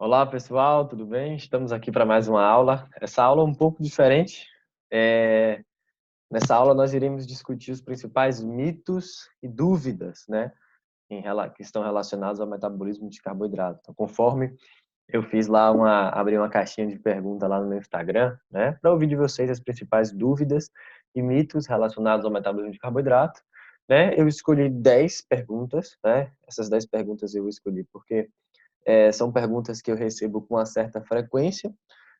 Olá, pessoal, tudo bem? Estamos aqui para mais uma aula. Essa aula é um pouco diferente. É, Nessa aula nós iremos discutir os principais mitos e dúvidas, né, que estão relacionados ao metabolismo de carboidrato. Então, conforme eu fiz lá abri uma caixinha de pergunta lá no meu Instagram, né, para ouvir de vocês as principais dúvidas e mitos relacionados ao metabolismo de carboidrato, né? Eu escolhi 10 perguntas, né? Essas 10 perguntas eu escolhi porque são perguntas que eu recebo com uma certa frequência,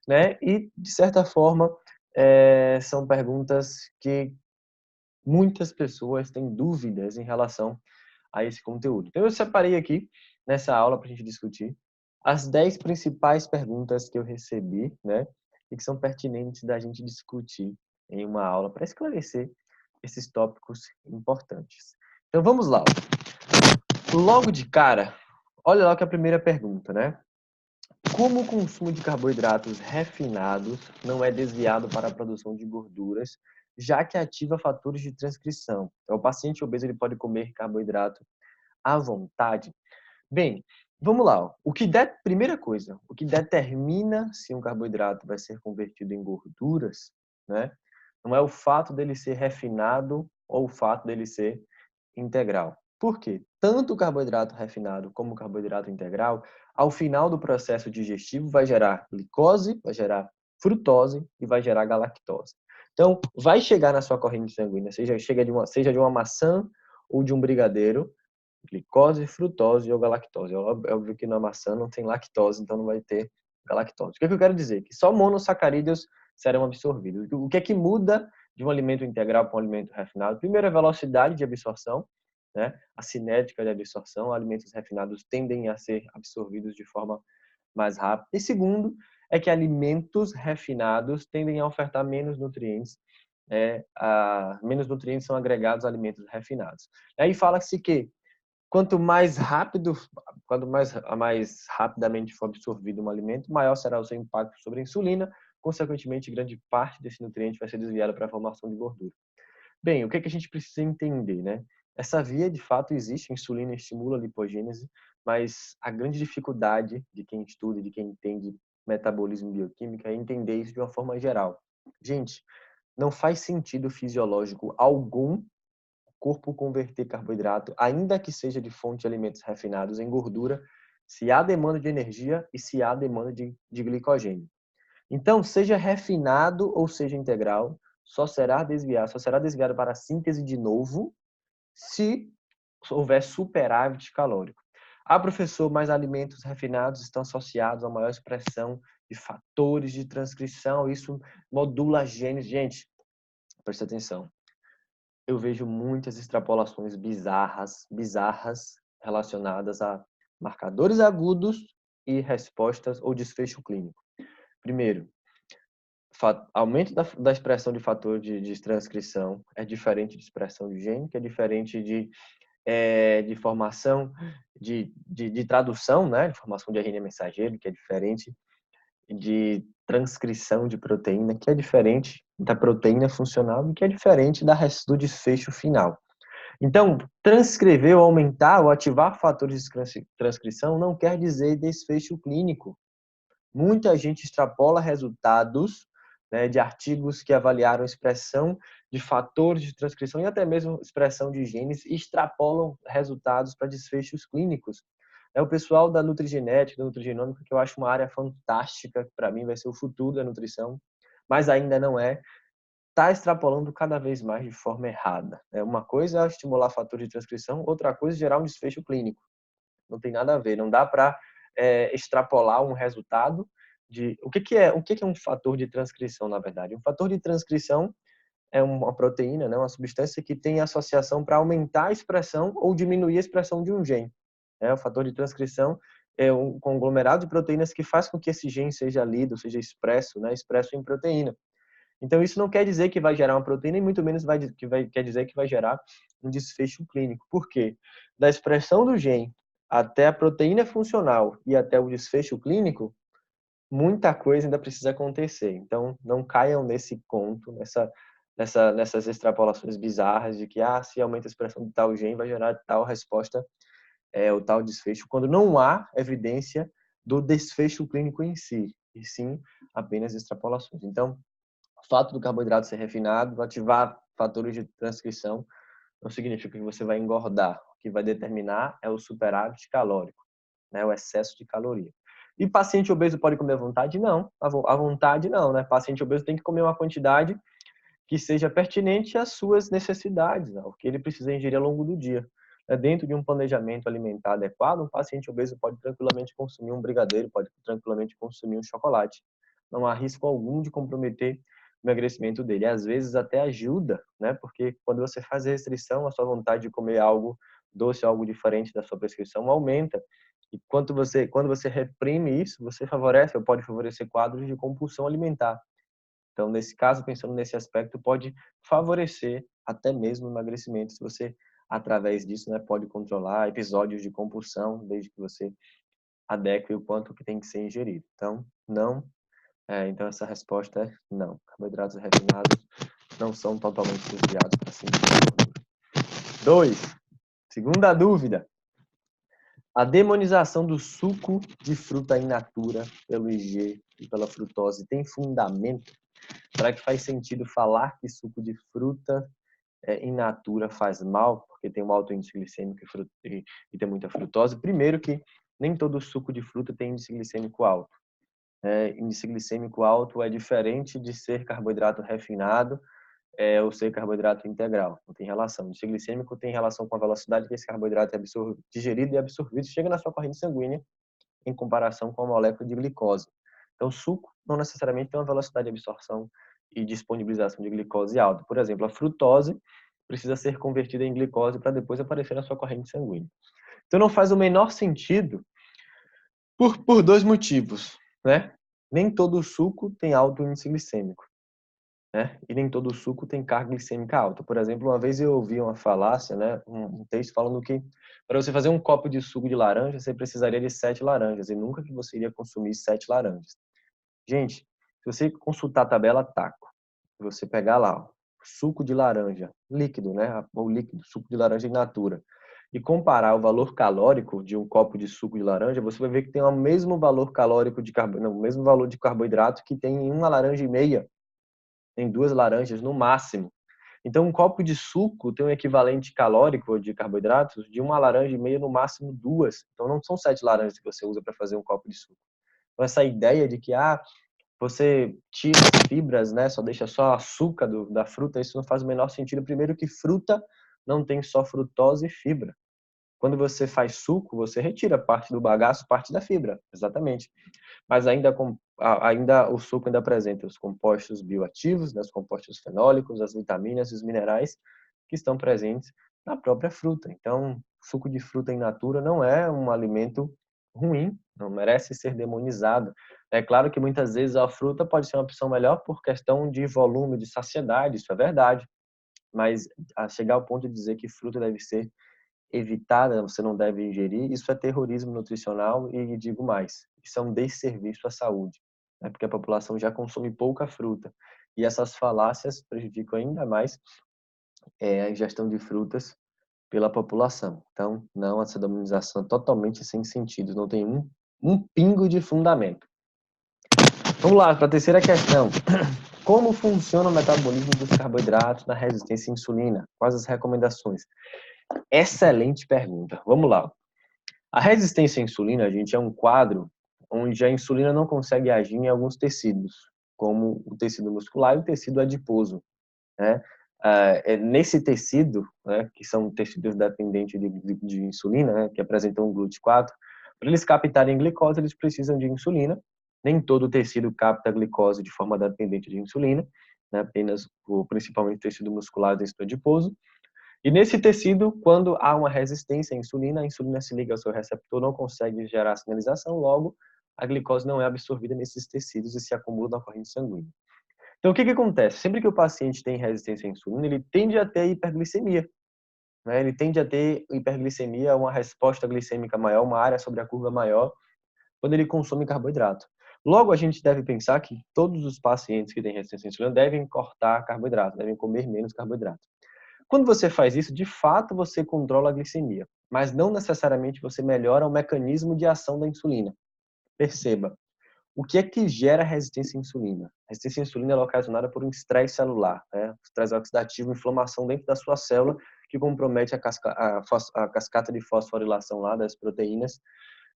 né? E, de certa forma, são perguntas que muitas pessoas têm dúvidas em relação a esse conteúdo. Então, eu separei aqui, nessa aula, para a gente discutir, as 10 principais perguntas que eu recebi, né? E que são pertinentes da gente discutir em uma aula para esclarecer esses tópicos importantes. Então, vamos lá. Logo de cara, olha lá que é a primeira pergunta, né? Como o consumo de carboidratos refinados não é desviado para a produção de gorduras, já que ativa fatores de transcrição? Então, o paciente obeso ele pode comer carboidrato à vontade? Bem, vamos lá. Primeira coisa, o que determina se um carboidrato vai ser convertido em gorduras, né? Não é o fato dele ser refinado ou o fato dele ser integral. Por quê? Tanto o carboidrato refinado como o carboidrato integral, ao final do processo digestivo, vai gerar glicose, vai gerar frutose e vai gerar galactose. Então, vai chegar na sua corrente sanguínea, seja de uma maçã ou de um brigadeiro, glicose, frutose ou galactose. É óbvio que na maçã não tem lactose, então não vai ter galactose. O que eu quero dizer? Que só monossacarídeos serão absorvidos. O que é que muda de um alimento integral para um alimento refinado? Primeiro, a velocidade de absorção, né? A cinética de absorção. Alimentos refinados tendem a ser absorvidos de forma mais rápida. E segundo, é que alimentos refinados tendem a ofertar menos nutrientes. Menos nutrientes são agregados a alimentos refinados. Aí fala-se que quanto mais rapidamente for absorvido um alimento, maior será o seu impacto sobre a insulina. Consequentemente, grande parte desse nutriente vai ser desviado para a formação de gordura. Bem, o que é que a gente precisa entender, né? Essa via, de fato, existe. A insulina estimula a lipogênese, mas a grande dificuldade de quem estuda, de quem entende metabolismo e bioquímica é entender isso de uma forma geral. Gente, não faz sentido fisiológico algum corpo converter carboidrato, ainda que seja de fonte de alimentos refinados, em gordura, se há demanda de energia e se há demanda de glicogênio. Então, seja refinado ou seja integral, só será desviado para a síntese de novo se houver superávit calórico. Ah, professor, mas alimentos refinados estão associados a maior expressão de fatores de transcrição, isso modula genes. Gente, presta atenção. Eu vejo muitas extrapolações bizarras relacionadas a marcadores agudos e respostas ou desfecho clínico. Primeiro, aumento da expressão de fator de transcrição é diferente de expressão de gene, que é diferente de formação de tradução, né? De formação de RNA mensageiro, que é diferente de transcrição de proteína, que é diferente da proteína funcional e que é diferente do desfecho final. Então, transcrever ou aumentar ou ativar fatores de transcrição não quer dizer desfecho clínico. Muita gente extrapola resultados, né, de artigos que avaliaram expressão de fatores de transcrição e até mesmo expressão de genes e extrapolam resultados para desfechos clínicos. É o pessoal da nutrigenética, da nutrigenômica, que eu acho uma área fantástica, que para mim vai ser o futuro da nutrição, mas ainda não é, está extrapolando cada vez mais de forma errada. Uma coisa é estimular fatores de transcrição, outra coisa é gerar um desfecho clínico. Não tem nada a ver. Não dá para extrapolar um resultado de... O que é um fator de transcrição, na verdade? Um fator de transcrição é uma proteína, né, uma substância que tem associação para aumentar a expressão ou diminuir a expressão de um gene. O fator de transcrição é um conglomerado de proteínas que faz com que esse gene seja lido, seja expresso, né, expresso em proteína. Então, isso não quer dizer que vai gerar uma proteína e muito menos quer dizer que vai gerar um desfecho clínico. Por quê? Da expressão do gene até a proteína funcional e até o desfecho clínico, muita coisa ainda precisa acontecer. Então, não caiam nesse conto, nessas extrapolações bizarras de que se aumenta a expressão de tal gene vai gerar tal resposta, ou tal desfecho, quando não há evidência do desfecho clínico em si, e sim apenas extrapolações. Então, o fato do carboidrato ser refinado, ativar fatores de transcrição, não significa que você vai engordar. O que vai determinar é o superávit calórico, né? O excesso de caloria. E paciente obeso pode comer à vontade? Não. À vontade não, né? Paciente obeso tem que comer uma quantidade que seja pertinente às suas necessidades, ao que ele precisa ingerir ao longo do dia. Dentro de um planejamento alimentar adequado, um paciente obeso pode tranquilamente consumir um brigadeiro, pode tranquilamente consumir um chocolate. Não há risco algum de comprometer o emagrecimento dele. Às vezes até ajuda, né? Porque quando você faz a restrição, a sua vontade de comer algo doce, algo diferente da sua prescrição aumenta. E quando você reprime isso, você favorece ou pode favorecer quadros de compulsão alimentar. Então, nesse caso, pensando nesse aspecto, pode favorecer até mesmo o emagrecimento, se você, através disso, né, pode controlar episódios de compulsão, desde que você adeque o quanto que tem que ser ingerido. Então, não. Então, essa resposta é não. Carboidratos refinados não são totalmente desviados para cima da gordura. 2. Segunda dúvida. A demonização do suco de fruta in natura pelo IG e pela frutose tem fundamento? Será que faz sentido falar que suco de fruta in natura faz mal, porque tem um alto índice glicêmico e tem muita frutose? Primeiro que nem todo suco de fruta tem índice glicêmico alto. Índice glicêmico alto é diferente de ser carboidrato refinado ou ser carboidrato integral. Não tem relação. O índice glicêmico tem relação com a velocidade que esse carboidrato é digerido e absorvido, chega na sua corrente sanguínea, em comparação com a molécula de glicose. Então, o suco não necessariamente tem uma velocidade de absorção e disponibilização de glicose alta. Por exemplo, a frutose precisa ser convertida em glicose para depois aparecer na sua corrente sanguínea. Então, não faz o menor sentido por dois motivos, né? Nem todo suco tem alto índice glicêmico, né? E nem todo suco tem carga glicêmica alta. Por exemplo, uma vez eu ouvi uma falácia, né? Um texto falando que para você fazer um copo de suco de laranja, você precisaria de 7 laranjas e nunca que você iria consumir 7 laranjas. Gente, se você consultar a tabela TACO, se você pegar lá, ó, suco de laranja líquido, né? O líquido, suco de laranja in natura, e comparar o valor calórico de um copo de suco de laranja, você vai ver que tem o mesmo valor calórico de carboidrato, o mesmo valor de carboidrato que tem em uma laranja e meia, tem 2 laranjas no máximo. Então, um copo de suco tem um equivalente calórico de carboidratos de uma laranja e meia, no máximo 2. Então, não são 7 laranjas que você usa para fazer um copo de suco. Então, essa ideia de que você tira as fibras, né, só deixa só açúcar da fruta, isso não faz o menor sentido. Primeiro que fruta não tem só frutose e fibra. Quando você faz suco, você retira parte do bagaço, parte da fibra, exatamente. Mas ainda o suco ainda apresenta os compostos bioativos, né, os compostos fenólicos, as vitaminas e os minerais que estão presentes na própria fruta. Então, suco de fruta in natura não é um alimento ruim, não merece ser demonizado. É claro que muitas vezes a fruta pode ser uma opção melhor por questão de volume, de saciedade, isso é verdade. Mas a chegar ao ponto de dizer que fruta deve ser evitada, você não deve ingerir, isso é terrorismo nutricional e digo mais, isso é um desserviço à saúde, né? Porque a população já consome pouca fruta e essas falácias prejudicam ainda mais a ingestão de frutas pela população. Então, não, essa demonização é totalmente sem sentido, não tem um pingo de fundamento. Vamos lá, para a terceira questão. Como funciona o metabolismo dos carboidratos na resistência à insulina? Quais as recomendações? Excelente pergunta. Vamos lá. A resistência à insulina, gente, é um quadro onde a insulina não consegue agir em alguns tecidos, como o tecido muscular e o tecido adiposo, né? Nesse tecido, né, que são tecidos dependentes de insulina, né, que apresentam o GLUT4, para eles captarem glicose, eles precisam de insulina. Nem todo tecido capta glicose de forma dependente de insulina, né, apenas principalmente o tecido muscular e o tecido adiposo. E nesse tecido, quando há uma resistência à insulina, a insulina se liga ao seu receptor, não consegue gerar sinalização, logo a glicose não é absorvida nesses tecidos e se acumula na corrente sanguínea. Então, o que acontece? Sempre que o paciente tem resistência à insulina, ele tende a ter hiperglicemia, né? Ele tende a ter hiperglicemia, uma resposta glicêmica maior, uma área sobre a curva maior, quando ele consome carboidrato. Logo, a gente deve pensar que todos os pacientes que têm resistência à insulina devem cortar carboidrato, devem comer menos carboidrato. Quando você faz isso, de fato, você controla a glicemia, mas não necessariamente você melhora o mecanismo de ação da insulina. Perceba, o que é que gera resistência à insulina? A resistência à insulina é ocasionada por um estresse celular, né? Estresse oxidativo, inflamação dentro da sua célula, que compromete a cascata de fosforilação lá das proteínas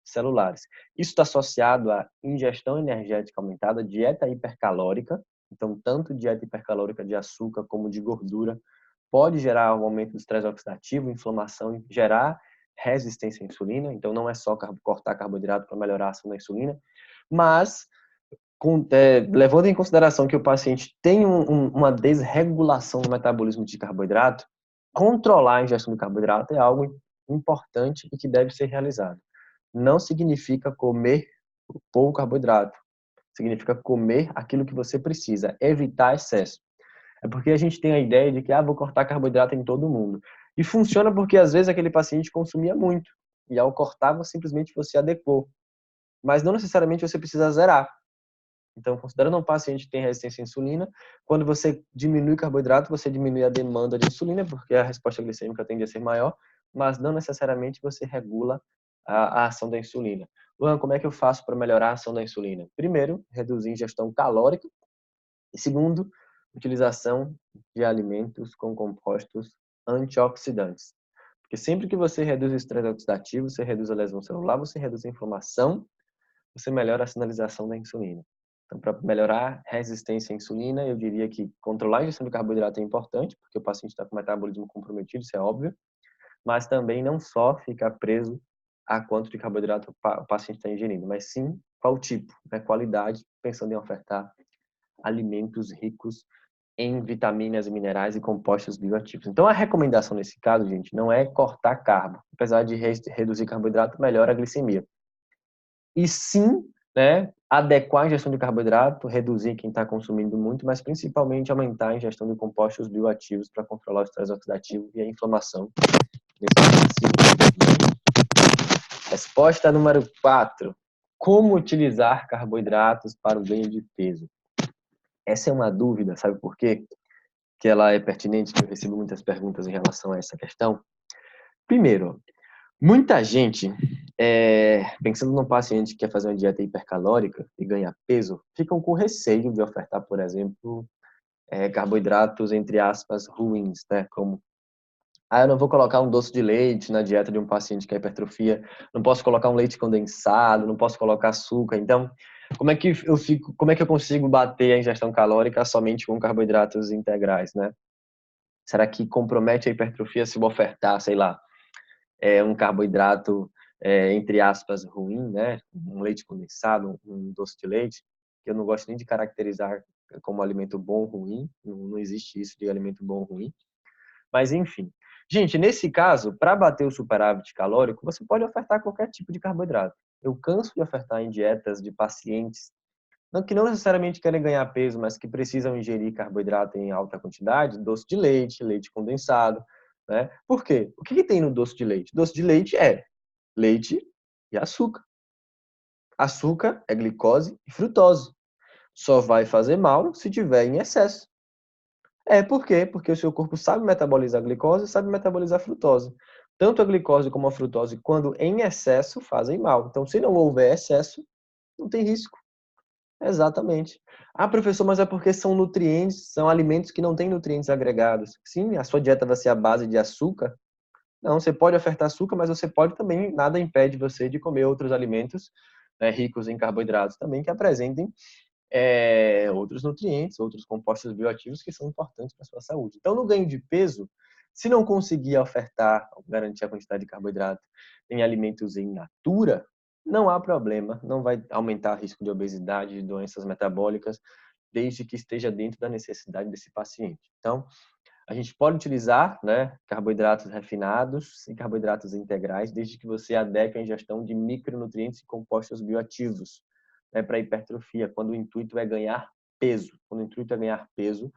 celulares. Isso está associado à ingestão energética aumentada, dieta hipercalórica. Então, tanto dieta hipercalórica de açúcar como de gordura pode gerar um aumento do estresse oxidativo, inflamação e gerar resistência à insulina. Então, não é só cortar carboidrato para melhorar a ação da insulina, mas levando em consideração que o paciente tem uma desregulação no metabolismo de carboidrato, controlar a ingestão de carboidrato é algo importante e que deve ser realizado. Não significa comer pouco carboidrato, significa comer aquilo que você precisa, evitar excesso. É porque a gente tem a ideia de que vou cortar carboidrato em todo mundo. E funciona porque às vezes aquele paciente consumia muito e ao cortar simplesmente você adequou. Mas não necessariamente você precisa zerar. Então, considerando um paciente que tem resistência à insulina, quando você diminui carboidrato, você diminui a demanda de insulina, porque a resposta glicêmica tende a ser maior, mas não necessariamente você regula a ação da insulina. Luan, como é que eu faço para melhorar a ação da insulina? Primeiro, reduzir a ingestão calórica. E segundo, utilização de alimentos com compostos antioxidantes. Porque sempre que você reduz o estresse oxidativo, você reduz a lesão celular, você reduz a inflamação, você melhora a sinalização da insulina. Então, para melhorar a resistência à insulina, eu diria que controlar a ingestão de carboidrato é importante, porque o paciente está com o metabolismo comprometido, isso é óbvio, mas também não só ficar preso a quanto de carboidrato o paciente está ingerindo, mas sim qual tipo, né, qualidade, pensando em ofertar alimentos ricos em vitaminas, minerais e compostos bioativos. Então, a recomendação nesse caso, gente, não é cortar carbo, apesar de reduzir carboidrato, melhora a glicemia. E sim, né, adequar a ingestão de carboidrato, reduzir quem está consumindo muito, mas principalmente aumentar a ingestão de compostos bioativos para controlar o estresse oxidativo e a inflamação. Resposta número 4. Como utilizar carboidratos para o ganho de peso? Essa é uma dúvida, sabe por quê? Que ela é pertinente, que eu recebo muitas perguntas em relação a essa questão. Primeiro, muita gente, pensando num paciente que quer fazer uma dieta hipercalórica e ganhar peso, ficam com receio de ofertar, por exemplo, carboidratos, entre aspas, ruins, né? Como, eu não vou colocar um doce de leite na dieta de um paciente que é hipertrofia, não posso colocar um leite condensado, não posso colocar açúcar. Então, como é que eu consigo bater a ingestão calórica somente com carboidratos integrais, né? Será que compromete a hipertrofia se eu ofertar, sei lá, um carboidrato, entre aspas, ruim, né? Um leite condensado, um doce de leite, que eu não gosto nem de caracterizar como alimento bom ou ruim, não existe isso de alimento bom ou ruim. Mas, enfim. Gente, nesse caso, para bater o superávit calórico, você pode ofertar qualquer tipo de carboidrato. Eu canso de ofertar em dietas de pacientes que não necessariamente querem ganhar peso, mas que precisam ingerir carboidrato em alta quantidade, doce de leite, leite condensado, né? Por quê? O que tem no doce de leite? Doce de leite é leite e açúcar. Açúcar é glicose e frutose. Só vai fazer mal se tiver em excesso. Por quê? Porque o seu corpo sabe metabolizar a glicose e sabe metabolizar a frutose. Tanto a glicose como a frutose, quando em excesso, fazem mal. Então, se não houver excesso, não tem risco. Exatamente. Professor, mas é porque são nutrientes, são alimentos que não têm nutrientes agregados. Sim, a sua dieta vai ser à base de açúcar. Não, você pode ofertar açúcar, mas você pode também, nada impede você de comer outros alimentos, né, ricos em carboidratos também, que apresentem outros nutrientes, outros compostos bioativos que são importantes para a sua saúde. Então, no ganho de peso, se não conseguir ofertar, garantir a quantidade de carboidrato em alimentos in natura, não há problema, não vai aumentar o risco de obesidade, de doenças metabólicas, desde que esteja dentro da necessidade desse paciente. Então, a gente pode utilizar, né, carboidratos refinados e carboidratos integrais, desde que você adeque a ingestão de micronutrientes e compostos bioativos, né, para hipertrofia, quando o intuito é ganhar peso. Quando o intuito é ganhar peso,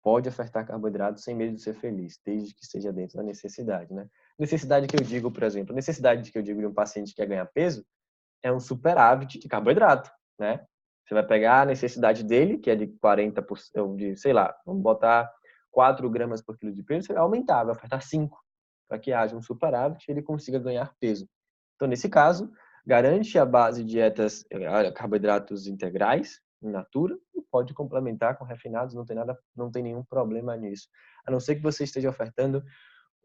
pode ofertar carboidratos sem medo de ser feliz, desde que esteja dentro da necessidade, né? Necessidade que eu digo, por exemplo, necessidade que eu digo de um paciente que quer ganhar peso é um superávit de carboidrato, né? Você vai pegar a necessidade dele, que é de 40%, de, sei lá, vamos botar 4 gramas por quilo de peso, você vai aumentar, vai ofertar 5, para que haja um superávit e ele consiga ganhar peso. Então, nesse caso, garante a base de dietas carboidratos integrais, in natura, e pode complementar com refinados, não tem nenhum problema nisso. A não ser que você esteja ofertando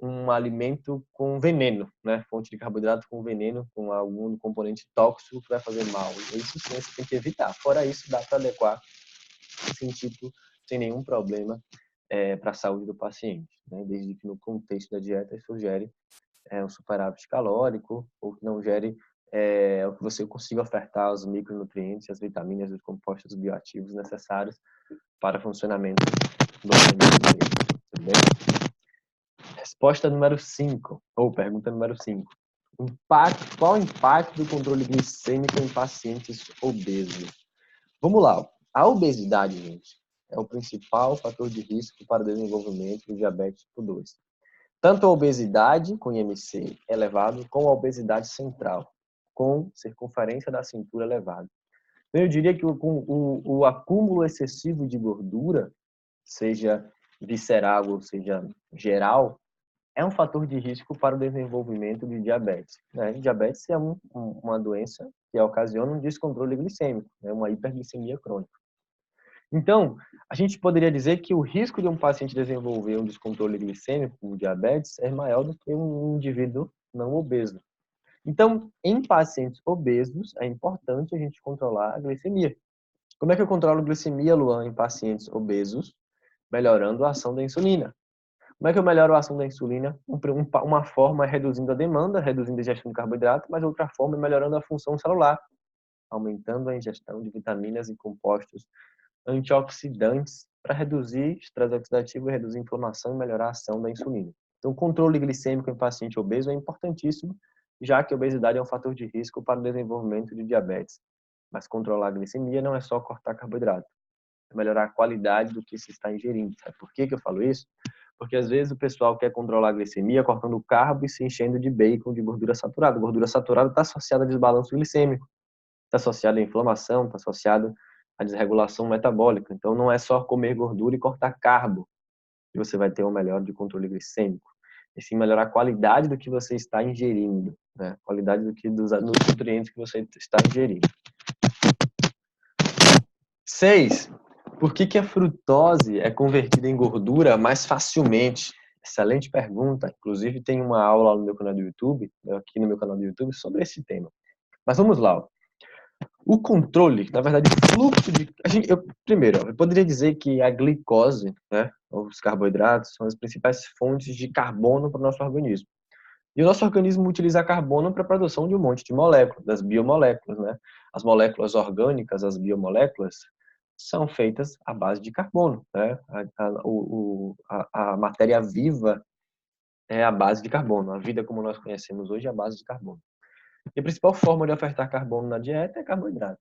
um alimento com veneno, né? Fonte de carboidrato com veneno, com algum componente tóxico que vai fazer mal. Isso sim, você tem que evitar. Fora isso, dá para adequar sem tipo, sem nenhum problema para a saúde do paciente, né? Desde que no contexto da dieta isso gere um superávit calórico ou que não gere o que você consiga ofertar os micronutrientes, as vitaminas, os compostos bioativos necessários para o funcionamento do organismo. Tudo bem? Resposta número 5, ou pergunta número 5. Qual o impacto do controle glicêmico em pacientes obesos? Vamos lá. A obesidade, gente, é o principal fator de risco para o desenvolvimento do diabetes tipo 2. Tanto a obesidade com IMC elevado, como a obesidade central, com circunferência da cintura elevada. Então, eu diria que o acúmulo excessivo de gordura, seja visceral ou seja geral, é um fator de risco para o desenvolvimento de diabetes, né? Diabetes é uma doença que ocasiona um descontrole glicêmico, né? Uma hiperglicemia crônica. Então, a gente poderia dizer que o risco de um paciente desenvolver um descontrole glicêmico, como diabetes, é maior do que um indivíduo não obeso. Então, em pacientes obesos, é importante a gente controlar a glicemia. Como é que eu controlo a glicemia, Luan, em pacientes obesos? Melhorando a ação da insulina. Como é que eu melhoro a ação da insulina? Uma forma é reduzindo a demanda, reduzindo a ingestão de carboidrato, mas outra forma é melhorando a função celular, aumentando a ingestão de vitaminas e compostos antioxidantes para reduzir estresse oxidativo, reduzir inflamação e melhorar a ação da insulina. Então, o controle glicêmico em paciente obeso é importantíssimo, já que a obesidade é um fator de risco para o desenvolvimento de diabetes. Mas controlar a glicemia não é só cortar carboidrato, é melhorar a qualidade do que se está ingerindo. Sabe por que eu falo isso? Porque às vezes o pessoal quer controlar a glicemia cortando carbo e se enchendo de bacon, de gordura saturada. Gordura saturada está associada a desbalanço glicêmico, está associada à inflamação, está associada à desregulação metabólica. Então não é só comer gordura e cortar carbo que você vai ter um melhor de controle glicêmico. E sim melhorar a qualidade do que você está ingerindo, né? A qualidade dos nutrientes que você está ingerindo. 6. Por que a frutose é convertida em gordura mais facilmente? Excelente pergunta. Inclusive, tem uma aula no meu canal do YouTube, aqui no meu canal do YouTube, sobre esse tema. Mas vamos lá. O controle, na verdade, o fluxo de... Primeiro, eu poderia dizer que a glicose, né, os carboidratos, são as principais fontes de carbono para o nosso organismo. E o nosso organismo utiliza carbono para a produção de um monte de moléculas, das biomoléculas, né? As moléculas orgânicas, as biomoléculas, são feitas à base de carbono, né? A matéria viva é a base de carbono. A vida como nós conhecemos hoje é a base de carbono. E a principal forma de ofertar carbono na dieta é carboidrato.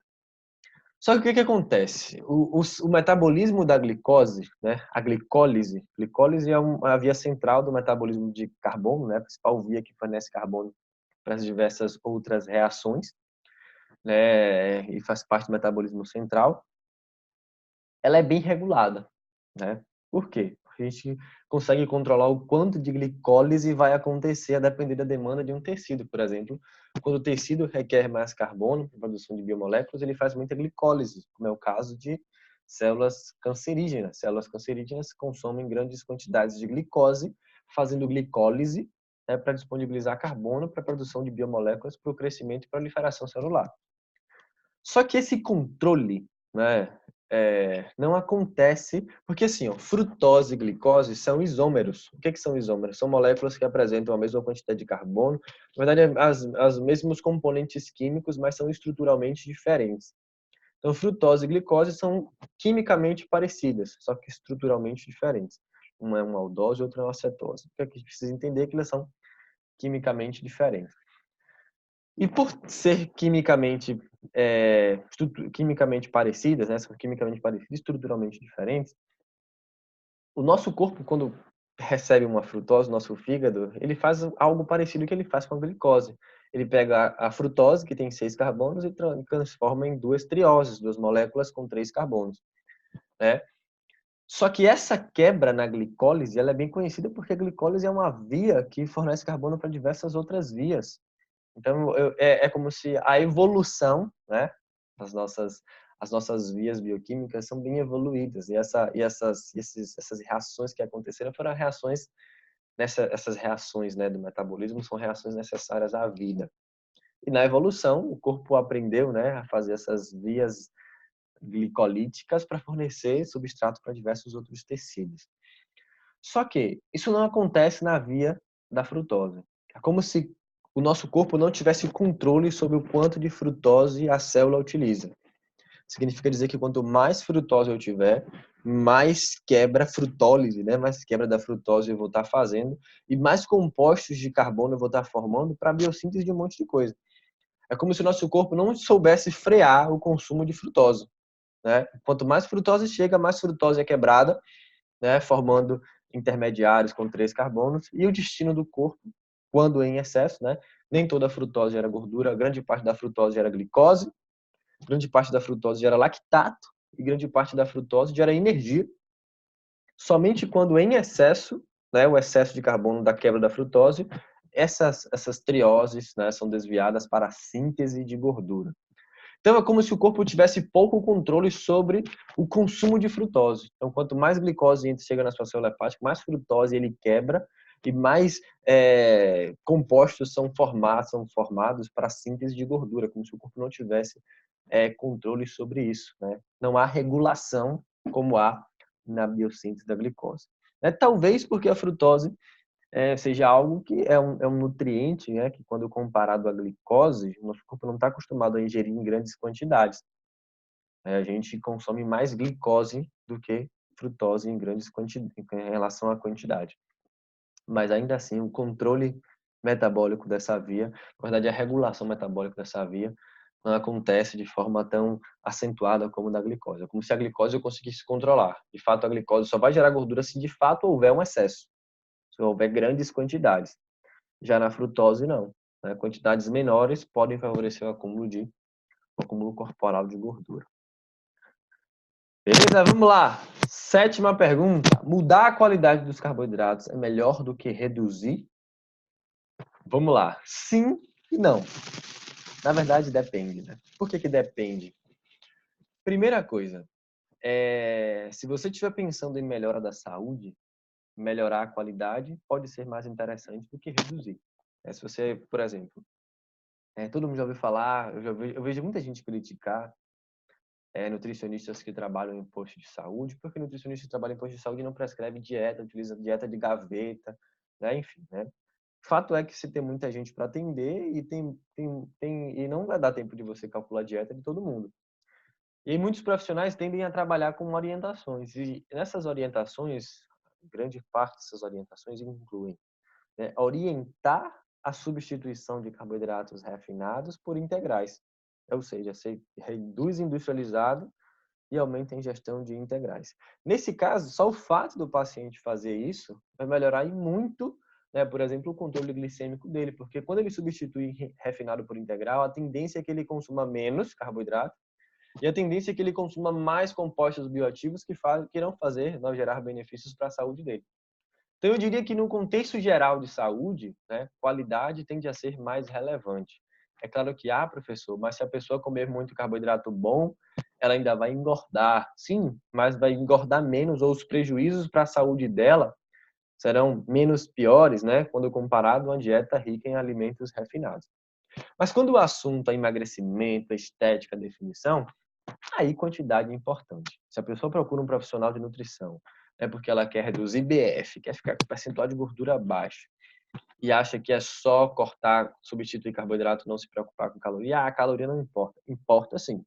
Só que o que acontece? O metabolismo da glicose, né? A glicólise é a via central do metabolismo de carbono, né? A principal via que fornece carbono para as diversas outras reações, né? E faz parte do metabolismo central. Ela é bem regulada, né? Por quê? Porque a gente consegue controlar o quanto de glicólise vai acontecer a depender da demanda de um tecido, por exemplo. Quando o tecido requer mais carbono para a produção de biomoléculas, ele faz muita glicólise, como é o caso de células cancerígenas. Células cancerígenas consomem grandes quantidades de glicose, fazendo glicólise, né, para disponibilizar carbono para a produção de biomoléculas para o crescimento e proliferação celular. Só que esse controle, né, não acontece porque assim, ó, frutose e glicose são isômeros. O que são isômeros? São moléculas que apresentam a mesma quantidade de carbono, na verdade, as mesmos componentes químicos, mas são estruturalmente diferentes. Então, frutose e glicose são quimicamente parecidas, só que estruturalmente diferentes. Uma é uma aldose, outra é uma acetose. O que a gente precisa entender é que elas são quimicamente diferentes. E por ser quimicamente parecidas, né, são quimicamente parecidas, estruturalmente diferentes, o nosso corpo, quando recebe uma frutose, o nosso fígado, ele faz algo parecido que ele faz com a glicose. Ele pega a frutose, que tem 6 carbonos, e transforma em 2 trioses, 2 moléculas com 3 carbonos, né? Só que essa quebra na glicólise, ela é bem conhecida porque a glicólise é uma via que fornece carbono para diversas outras vias. Então, é como se a evolução, né, as nossas vias bioquímicas são bem evoluídas. E essas reações que aconteceram foram reações, essas reações, né, do metabolismo são reações necessárias à vida. E na evolução, o corpo aprendeu, né, a fazer essas vias glicolíticas para fornecer substrato para diversos outros tecidos. Só que isso não acontece na via da frutose. É como se o nosso corpo não tivesse controle sobre o quanto de frutose a célula utiliza. Significa dizer que quanto mais frutose eu tiver, mais quebra frutólise, né? Mais quebra da frutose eu vou estar fazendo e mais compostos de carbono eu vou estar formando para a biossíntese de um monte de coisa. É como se o nosso corpo não soubesse frear o consumo de frutose, né? Quanto mais frutose chega, mais frutose é quebrada, né? Formando intermediários com 3 carbonos. E o destino do corpo, quando em excesso, né? Nem toda a frutose gera gordura, grande parte da frutose gera glicose, grande parte da frutose gera lactato e grande parte da frutose gera energia. Somente quando em excesso, né, o excesso de carbono da quebra da frutose, essas trioses, né, são desviadas para a síntese de gordura. Então é como se o corpo tivesse pouco controle sobre o consumo de frutose. Então quanto mais glicose chega na sua célula hepática, mais frutose ele quebra e mais compostos são formados para a síntese de gordura, como se o corpo não tivesse controle sobre isso, né? Não há regulação como há na biossíntese da glicose. Talvez porque a frutose seja algo que é um nutriente, né, que quando comparado à glicose, o nosso corpo não está acostumado a ingerir em grandes quantidades. A gente consome mais glicose do que frutose em grandes quantidades, em relação à quantidade. Mas ainda assim, o controle metabólico dessa via, na verdade a regulação metabólica dessa via, não acontece de forma tão acentuada como da glicose. É como se a glicose eu conseguisse controlar. De fato, a glicose só vai gerar gordura se de fato houver um excesso, se houver grandes quantidades. Já na frutose, não. Quantidades menores podem favorecer o acúmulo corporal de gordura. Beleza? Vamos lá. 7ª pergunta. Mudar a qualidade dos carboidratos é melhor do que reduzir? Vamos lá. Sim e não. Na verdade, depende, né? Por que depende? Primeira coisa, se você estiver pensando em melhora da saúde, melhorar a qualidade pode ser mais interessante do que reduzir. Se você, por exemplo, todo mundo já ouviu falar, eu vejo muita gente criticar nutricionistas que trabalham em posto de saúde, porque nutricionistas que trabalham em posto de saúde não prescreve dieta, utiliza dieta de gaveta, né? Enfim, né? Fato é que você tem muita gente para atender e não vai dar tempo de você calcular a dieta de todo mundo. E aí muitos profissionais tendem a trabalhar com orientações. E nessas orientações, grande parte dessas orientações incluem, né, orientar a substituição de carboidratos refinados por integrais. Ou seja, você reduz industrializado e aumenta a ingestão de integrais. Nesse caso, só o fato do paciente fazer isso vai melhorar muito, né, por exemplo, o controle glicêmico dele, porque quando ele substitui refinado por integral, a tendência é que ele consuma menos carboidrato e a tendência é que ele consuma mais compostos bioativos que irão gerar benefícios para a saúde dele. Então, eu diria que no contexto geral de saúde, né, qualidade tende a ser mais relevante. É claro que professor, mas se a pessoa comer muito carboidrato bom, ela ainda vai engordar. Sim, mas vai engordar menos, ou os prejuízos para a saúde dela serão menos piores, né, quando comparado a uma dieta rica em alimentos refinados. Mas quando o assunto é emagrecimento, estética, definição, aí quantidade é importante. Se a pessoa procura um profissional de nutrição, é porque ela quer reduzir BF, quer ficar com o percentual de gordura baixo, e acha que é só cortar, substituir carboidrato, não se preocupar com caloria, a caloria não importa. Importa sim.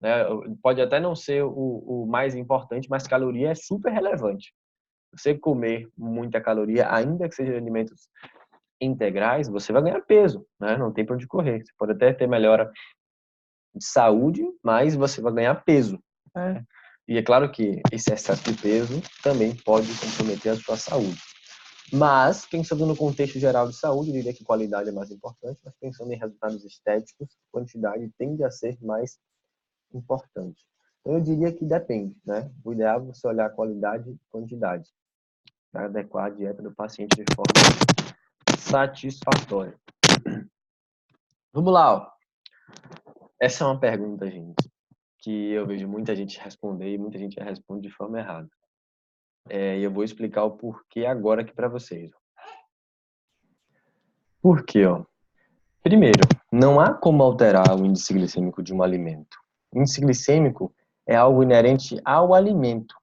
Né? Pode até não ser o mais importante, mas caloria é super relevante. Você comer muita caloria, ainda que seja alimentos integrais, você vai ganhar peso, né? Não tem para onde correr. Você pode até ter melhora de saúde, mas você vai ganhar peso. Né? E é claro que esse excesso de peso também pode comprometer a sua saúde. Mas, pensando no contexto geral de saúde, eu diria que qualidade é mais importante, mas pensando em resultados estéticos, quantidade tende a ser mais importante. Então, eu diria que depende, né? O ideal é você olhar qualidade e quantidade, para adequar a dieta do paciente de forma satisfatória. Vamos lá, ó. Essa é uma pergunta, gente, que eu vejo muita gente responder e muita gente responde de forma errada. E eu vou explicar o porquê agora aqui para vocês. Por quê, ó? Primeiro, não há como alterar o índice glicêmico de um alimento. O índice glicêmico é algo inerente ao alimento.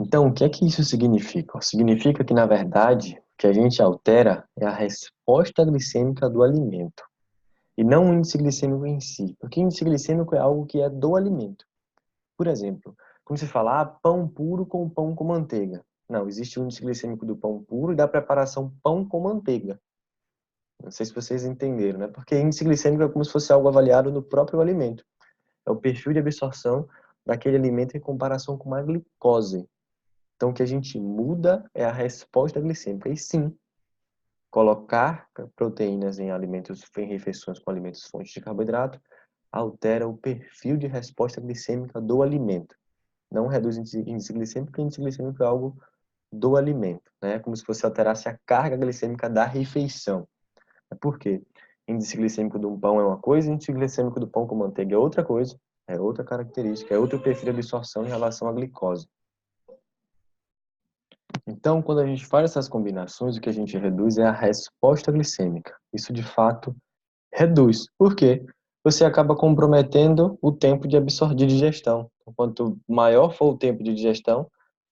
Então, o que é que isso significa? Significa que, na verdade, o que a gente altera é a resposta glicêmica do alimento, e não o índice glicêmico em si, porque o índice glicêmico é algo que é do alimento. Por exemplo, quando se fala pão puro com pão com manteiga. Não, existe o índice glicêmico do pão puro e da preparação pão com manteiga. Não sei se vocês entenderam, né? Porque índice glicêmico é como se fosse algo avaliado no próprio alimento. É o perfil de absorção daquele alimento em comparação com uma glicose. Então, o que a gente muda é a resposta glicêmica. E sim, colocar proteínas em alimentos, em refeições com alimentos fontes de carboidrato, altera o perfil de resposta glicêmica do alimento. Não reduz o índice glicêmico, porque o índice glicêmico é algo do alimento, né? É como se você alterasse a carga glicêmica da refeição. Por quê? Índice glicêmico de um pão é uma coisa, índice glicêmico do pão com manteiga é outra coisa, é outra característica, é outro perfil de absorção em relação à glicose. Então, quando a gente faz essas combinações, o que a gente reduz é a resposta glicêmica. Isso, de fato, reduz. Por quê? Você acaba comprometendo o tempo de digestão. Quanto maior for o tempo de digestão,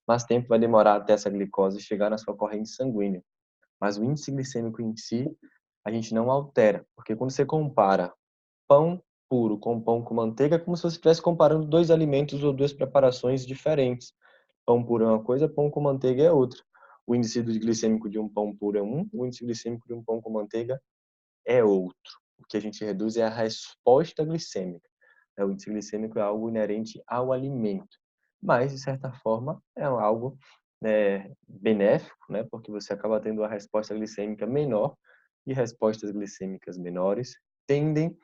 mais tempo vai demorar até essa glicose chegar na sua corrente sanguínea. Mas o índice glicêmico em si, a gente não altera, porque quando você compara pão puro com pão com manteiga, é como se você estivesse comparando dois alimentos ou duas preparações diferentes. Pão puro é uma coisa, pão com manteiga é outra. O índice glicêmico de um pão puro é um, o índice glicêmico de um pão com manteiga é outro. O que a gente reduz é a resposta glicêmica. O índice glicêmico é algo inerente ao alimento, mas, de certa forma, é algo benéfico, né? Porque você acaba tendo uma resposta glicêmica menor, e respostas glicêmicas menores tendem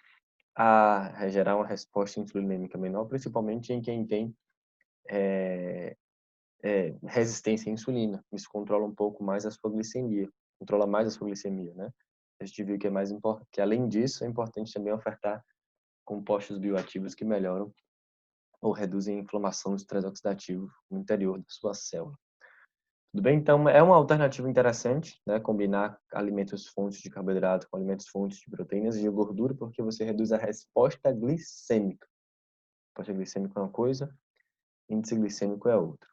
a gerar uma resposta insulinêmica menor, principalmente em quem tem resistência à insulina. Isso controla um pouco mais a sua glicemia, controla mais a sua glicemia, né? A gente viu que é mais importante, que além disso é importante também ofertar compostos bioativos que melhoram ou reduzem a inflamação do estresse oxidativo no interior da sua célula. Tudo bem? Então, é uma alternativa interessante, né? Combinar alimentos fontes de carboidrato com alimentos fontes de proteínas e de gordura, porque você reduz a resposta glicêmica. A resposta glicêmica é uma coisa, índice glicêmico é outra.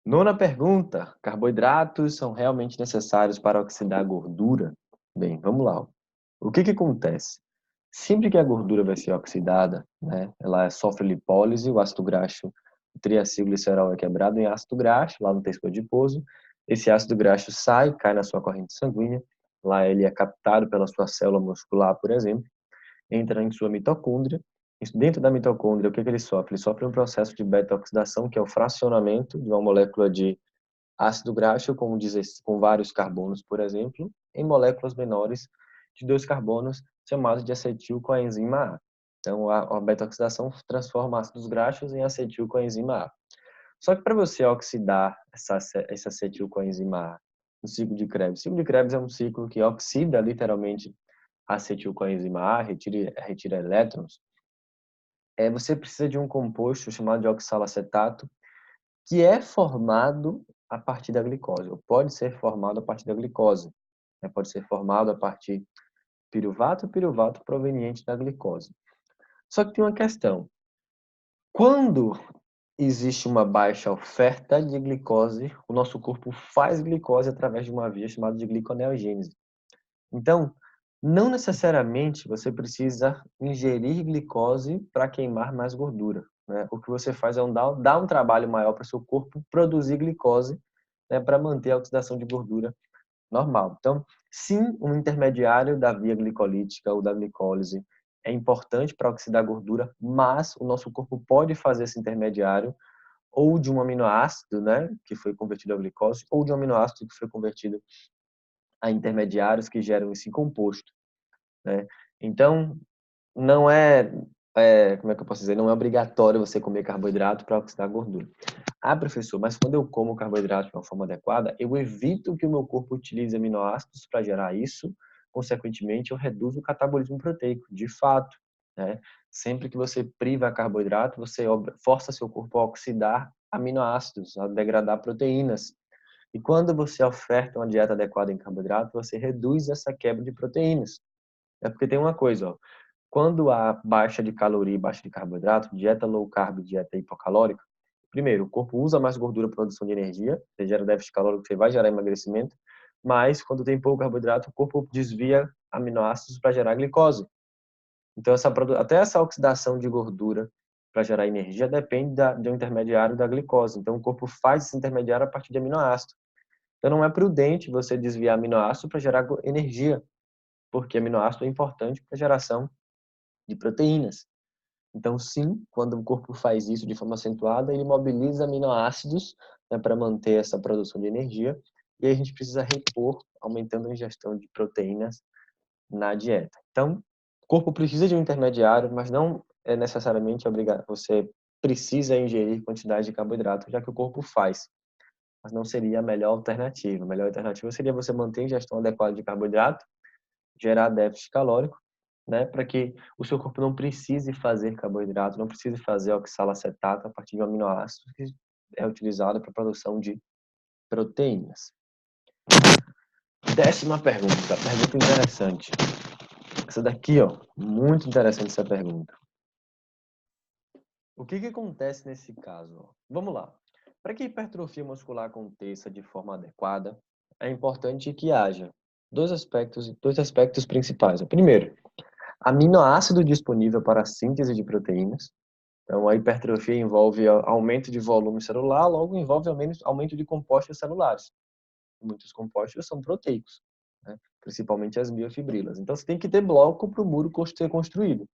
Nona pergunta: carboidratos são realmente necessários para oxidar a gordura? Bem, vamos lá. O que acontece? Sempre que a gordura vai ser oxidada, né, ela sofre lipólise, o ácido graxo, o triacilglicerol é quebrado em ácido graxo, lá no tecido adiposo. Esse ácido graxo sai, cai na sua corrente sanguínea, lá ele é captado pela sua célula muscular, por exemplo, entra em sua mitocôndria. Dentro da mitocôndria, o que ele sofre? Ele sofre um processo de beta-oxidação, que é o fracionamento de uma molécula de ácido graxo com vários carbonos, por exemplo, em moléculas menores de dois carbonos, chamados de acetil-coenzima A. Então, a beta-oxidação transforma ácidos graxos em acetil-coenzima A. Só que para você oxidar essa acetil-coenzima A no ciclo de Krebs, o ciclo de Krebs é um ciclo que oxida literalmente a acetil-coenzima A, retira elétrons, você precisa de um composto chamado de oxalacetato, que é formado a partir da glicose, ou pode ser formado a partir da glicose. Pode ser formado a partir de piruvato proveniente da glicose. Só que tem uma questão. Quando existe uma baixa oferta de glicose, o nosso corpo faz glicose através de uma via chamada de gliconeogênese. Então, não necessariamente você precisa ingerir glicose para queimar mais gordura, né? O que você faz é dar um trabalho maior para o seu corpo produzir glicose, né, para manter a oxidação de gordura normal. Então, sim, um intermediário da via glicolítica ou da glicólise é importante para oxidar gordura, mas o nosso corpo pode fazer esse intermediário ou de um aminoácido, né, que foi convertido à glicose, ou de um aminoácido que foi convertido a intermediários que geram esse composto, né? Então, não é como é que eu posso dizer? Não é obrigatório você comer carboidrato para oxidar gordura. Ah, professor, mas quando eu como carboidrato de uma forma adequada, eu evito que o meu corpo utilize aminoácidos para gerar isso, consequentemente, eu reduzo o catabolismo proteico, de fato, né? Sempre que você priva carboidrato, você força seu corpo a oxidar aminoácidos, a degradar proteínas. E quando você oferta uma dieta adequada em carboidrato, você reduz essa quebra de proteínas. É porque tem uma coisa, ó, quando há baixa de caloria e baixa de carboidrato, dieta low carb, dieta hipocalórica, primeiro, o corpo usa mais gordura para produção de energia, você gera déficit calórico, você vai gerar emagrecimento, mas quando tem pouco carboidrato, o corpo desvia aminoácidos para gerar glicose. Então, até essa oxidação de gordura para gerar energia depende de um intermediário da glicose. Então, o corpo faz esse intermediário a partir de aminoácidos. Então, não é prudente você desviar aminoácido para gerar energia, porque aminoácido é importante para a geração de proteínas. Então, sim, quando o corpo faz isso de forma acentuada, ele mobiliza aminoácidos, né, para manter essa produção de energia, e aí a gente precisa repor, aumentando a ingestão de proteínas na dieta. Então, o corpo precisa de um intermediário, mas não é necessariamente obrigado. Você precisa ingerir quantidade de carboidrato, já que o corpo faz, mas não seria a melhor alternativa. A melhor alternativa seria você manter a ingestão adequada de carboidrato, gerar déficit calórico, né, para que o seu corpo não precise fazer carboidrato, não precise fazer oxalacetato a partir de um aminoácido que é utilizado para a produção de proteínas. 10ª pergunta interessante. Essa daqui, ó, muito interessante essa pergunta. O que acontece nesse caso? Ó? Vamos lá. Para que a hipertrofia muscular aconteça de forma adequada, é importante que haja dois aspectos principais. O primeiro, aminoácido disponível para a síntese de proteínas. Então, a hipertrofia envolve aumento de volume celular, logo envolve aumento de compostos celulares. Muitos compostos são proteicos, né? Principalmente as miofibrilas. Então, você tem que ter bloco para o muro ser construído.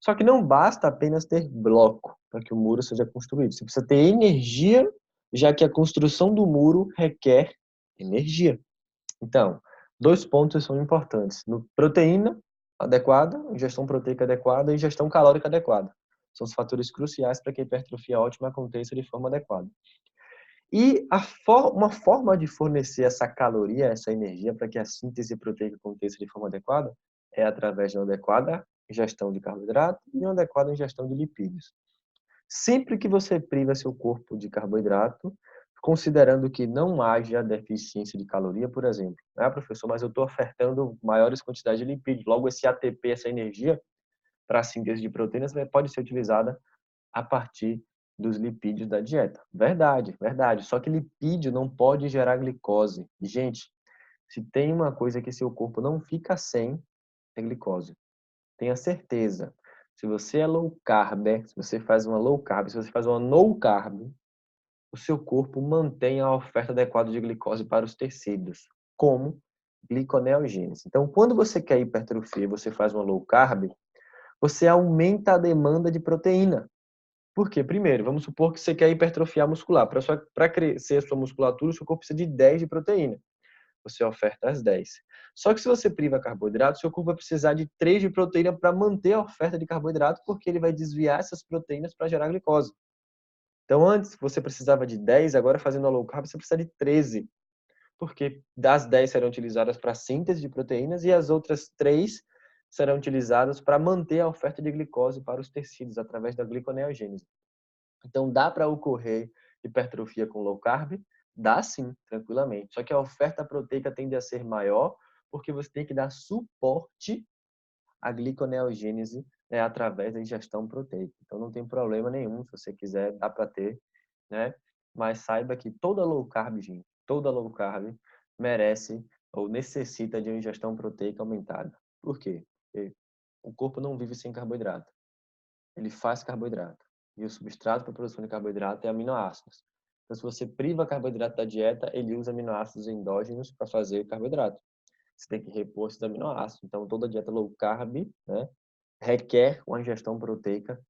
Só que não basta apenas ter bloco para que o muro seja construído. Você precisa ter energia, já que a construção do muro requer energia. Então, 2 pontos são importantes. Proteína adequada, ingestão proteica adequada e ingestão calórica adequada. São os fatores cruciais para que a hipertrofia ótima aconteça de forma adequada. E uma forma de fornecer essa caloria, essa energia, para que a síntese proteica aconteça de forma adequada, é através de uma adequada ingestão de carboidrato e uma adequada ingestão de lipídios. Sempre que você priva seu corpo de carboidrato, considerando que não haja deficiência de caloria, por exemplo. Ah, professor, mas eu estou ofertando maiores quantidades de lipídios. Logo, esse ATP, essa energia para a síntese de proteínas, pode ser utilizada a partir dos lipídios da dieta. Verdade, verdade. Só que lipídio não pode gerar glicose. Gente, se tem uma coisa que seu corpo não fica sem, é glicose. Tenha certeza. Se você é low carb, se você faz uma low carb, se você faz uma no carb, o seu corpo mantém a oferta adequada de glicose para os tecidos, como gliconeogênese. Então, quando você quer hipertrofia, você faz uma low carb, você aumenta a demanda de proteína. Por quê? Primeiro, vamos supor que você quer hipertrofiar muscular. Para crescer a sua musculatura, o seu corpo precisa de 10 de proteína. Você oferta as 10. Só que se você priva carboidrato, seu corpo vai precisar de 3 de proteína para manter a oferta de carboidrato, porque ele vai desviar essas proteínas para gerar glicose. Então, antes você precisava de 10, agora fazendo a low carb, você precisa de 13. Porque das 10 serão utilizadas para síntese de proteínas e as outras 3 serão utilizadas para manter a oferta de glicose para os tecidos através da gliconeogênese. Então, dá para ocorrer hipertrofia com low carb? Dá sim, tranquilamente. Só que a oferta proteica tende a ser maior porque você tem que dar suporte à gliconeogênese, né, através da ingestão proteica. Então, não tem problema nenhum, se você quiser, dá para ter, né? Mas saiba que toda low carb, gente, toda low carb merece ou necessita de uma ingestão proteica aumentada. Por quê? Porque o corpo não vive sem carboidrato. Ele faz carboidrato. E o substrato para a produção de carboidrato é aminoácidos. Então, se você priva carboidrato da dieta, ele usa aminoácidos endógenos para fazer carboidrato. Você tem que repor esses aminoácidos. Então, toda dieta low carb, né, requer uma ingestão proteica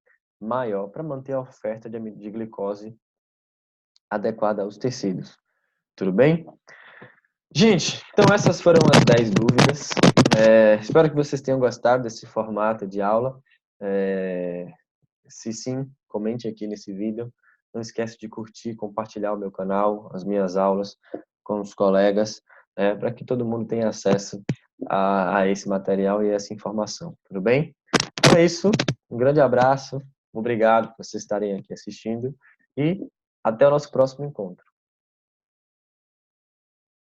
maior para manter a oferta de glicose adequada aos tecidos. Tudo bem? Gente, então essas foram as 10 dúvidas. Espero que vocês tenham gostado desse formato de aula. Se sim, comente aqui nesse vídeo. Não esquece de curtir, compartilhar o meu canal, as minhas aulas com os colegas, para que todo mundo tenha acesso a esse material e essa informação. Tudo bem? Então é isso. Um grande abraço. Obrigado por vocês estarem aqui assistindo e até o nosso próximo encontro.